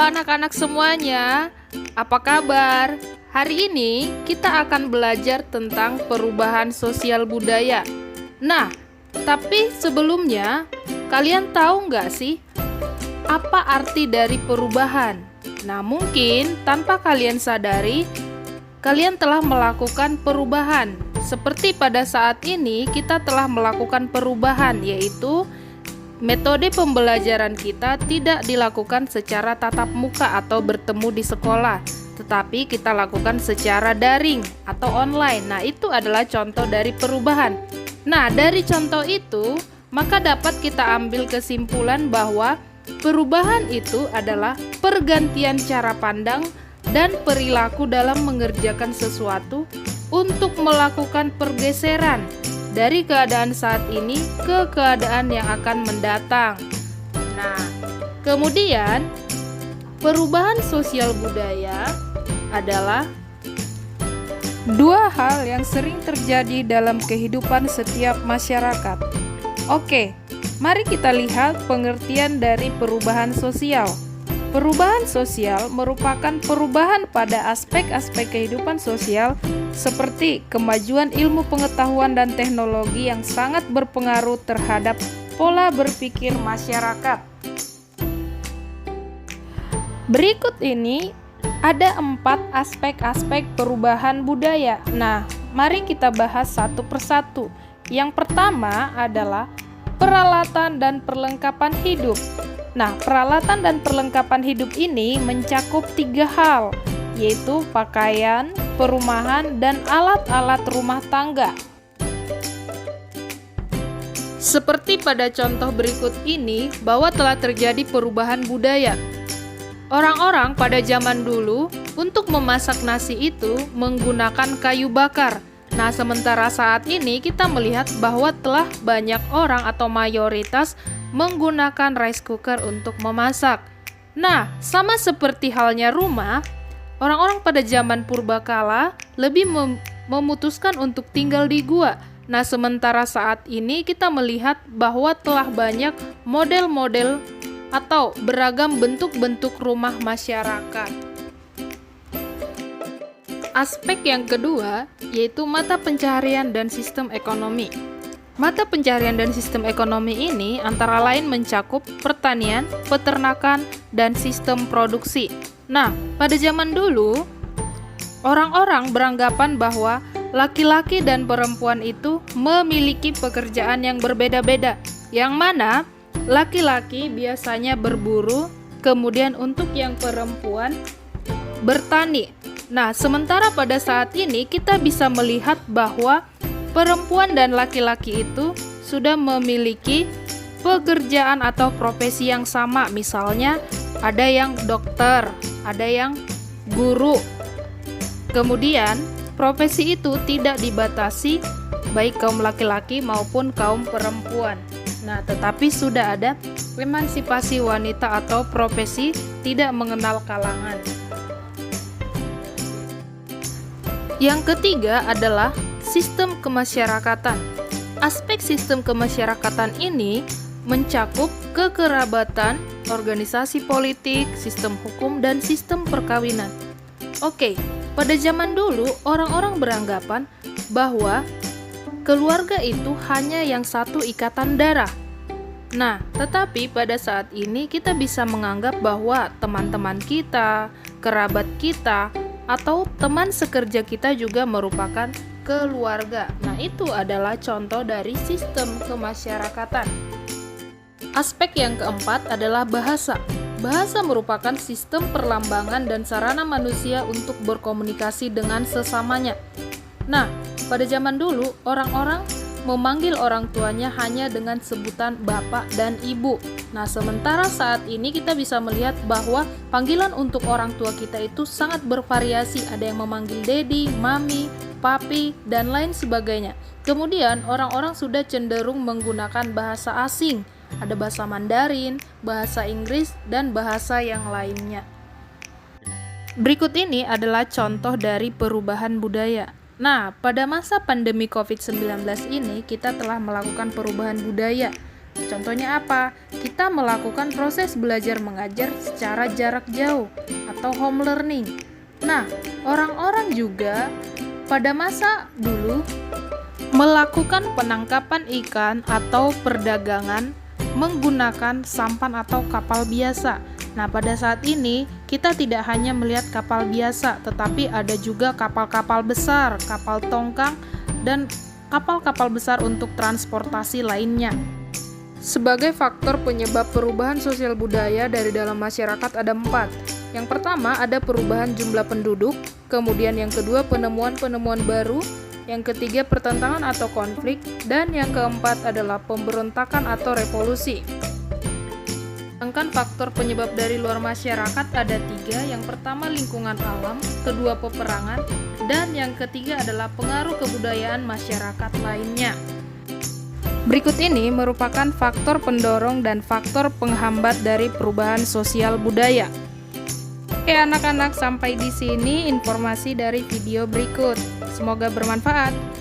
anak-anak semuanya, apa kabar? Hari ini kita akan belajar tentang perubahan sosial budaya. Nah, tapi sebelumnya, kalian tahu nggak sih apa arti dari perubahan? Nah, mungkin tanpa kalian sadari, kalian telah melakukan perubahan. Seperti pada saat ini, kita telah melakukan perubahan, yaitu metode pembelajaran kita tidak dilakukan secara tatap muka atau bertemu di sekolah, tetapi kita lakukan secara daring atau online. Nah, itu adalah contoh dari perubahan. Nah, dari contoh itu, maka dapat kita ambil kesimpulan bahwa perubahan itu adalah pergantian cara pandang dan perilaku dalam mengerjakan sesuatu untuk melakukan pergeseran dari keadaan saat ini ke keadaan yang akan mendatang. Nah, kemudian perubahan sosial budaya adalah dua hal yang sering terjadi dalam kehidupan setiap masyarakat. Oke, mari kita lihat pengertian dari perubahan sosial. Perubahan sosial merupakan perubahan pada aspek-aspek kehidupan sosial seperti kemajuan ilmu pengetahuan dan teknologi yang sangat berpengaruh terhadap pola berpikir masyarakat. Berikut ini ada 4 aspek-aspek perubahan budaya. Nah, mari kita bahas satu persatu. Yang pertama adalah peralatan dan perlengkapan hidup. Nah, peralatan dan perlengkapan hidup ini mencakup 3 hal, yaitu pakaian, perumahan, dan alat-alat rumah tangga. Seperti pada contoh berikut ini, bahwa telah terjadi perubahan budaya. Orang-orang pada zaman dulu, untuk memasak nasi itu menggunakan kayu bakar. Nah, sementara saat ini kita melihat bahwa telah banyak orang atau mayoritas menggunakan rice cooker untuk memasak. Nah, sama seperti halnya rumah, orang-orang pada zaman purbakala lebih memutuskan untuk tinggal di gua. Nah, sementara saat ini kita melihat bahwa telah banyak model-model atau beragam bentuk-bentuk rumah masyarakat. Aspek yang kedua yaitu mata pencaharian dan sistem ekonomi. Mata pencaharian dan sistem ekonomi ini antara lain mencakup pertanian, peternakan, dan sistem produksi. Nah, pada zaman dulu, orang-orang beranggapan bahwa laki-laki dan perempuan itu memiliki pekerjaan yang berbeda-beda, yang mana laki-laki biasanya berburu, kemudian untuk yang perempuan bertani. Nah, sementara pada saat ini kita bisa melihat bahwa perempuan dan laki-laki itu sudah memiliki pekerjaan atau profesi yang sama. Misalnya, ada yang dokter, ada yang guru. Kemudian, profesi itu tidak dibatasi baik kaum laki-laki maupun kaum perempuan. Nah, tetapi sudah ada emansipasi wanita atau profesi tidak mengenal kalangan. Yang ketiga adalah sistem kemasyarakatan. Aspek sistem kemasyarakatan ini mencakup kekerabatan, organisasi politik, sistem hukum, dan sistem perkawinan. Oke, pada zaman dulu orang-orang beranggapan bahwa keluarga itu hanya yang satu ikatan darah. Nah, tetapi pada saat ini kita bisa menganggap bahwa teman-teman kita, kerabat kita, atau teman sekerja kita juga merupakan keluarga. Nah, itu adalah contoh dari sistem kemasyarakatan. Aspek yang keempat adalah bahasa. Bahasa merupakan sistem perlambangan dan sarana manusia untuk berkomunikasi dengan sesamanya. Nah, pada zaman dulu, orang-orang memanggil orang tuanya hanya dengan sebutan bapak dan ibu. Nah, sementara saat ini kita bisa melihat bahwa panggilan untuk orang tua kita itu sangat bervariasi. Ada yang memanggil daddy, mami, papi, dan lain sebagainya. Kemudian, orang-orang sudah cenderung menggunakan bahasa asing. Ada bahasa Mandarin, bahasa Inggris, dan bahasa yang lainnya. Berikut ini adalah contoh dari perubahan budaya. Nah, pada masa pandemi COVID-19 ini kita telah melakukan perubahan budaya. Contohnya apa? Kita melakukan proses belajar mengajar secara jarak jauh atau home learning. Nah, orang-orang juga pada masa dulu melakukan penangkapan ikan atau perdagangan menggunakan sampan atau kapal biasa. Nah, pada saat ini kita tidak hanya melihat kapal biasa, tetapi ada juga kapal-kapal besar, kapal tongkang, dan kapal-kapal besar untuk transportasi lainnya. Sebagai faktor penyebab perubahan sosial budaya dari dalam masyarakat ada 4. Yang pertama ada perubahan jumlah penduduk, kemudian yang kedua penemuan-penemuan baru, yang ketiga pertentangan atau konflik, dan yang keempat adalah pemberontakan atau revolusi. Sedangkan faktor penyebab dari luar masyarakat ada 3. Yang pertama lingkungan alam, kedua peperangan, dan yang ketiga adalah pengaruh kebudayaan masyarakat lainnya. Berikut ini merupakan faktor pendorong dan faktor penghambat dari perubahan sosial budaya. Oke anak-anak, sampai di sini informasi dari video berikut. Semoga bermanfaat.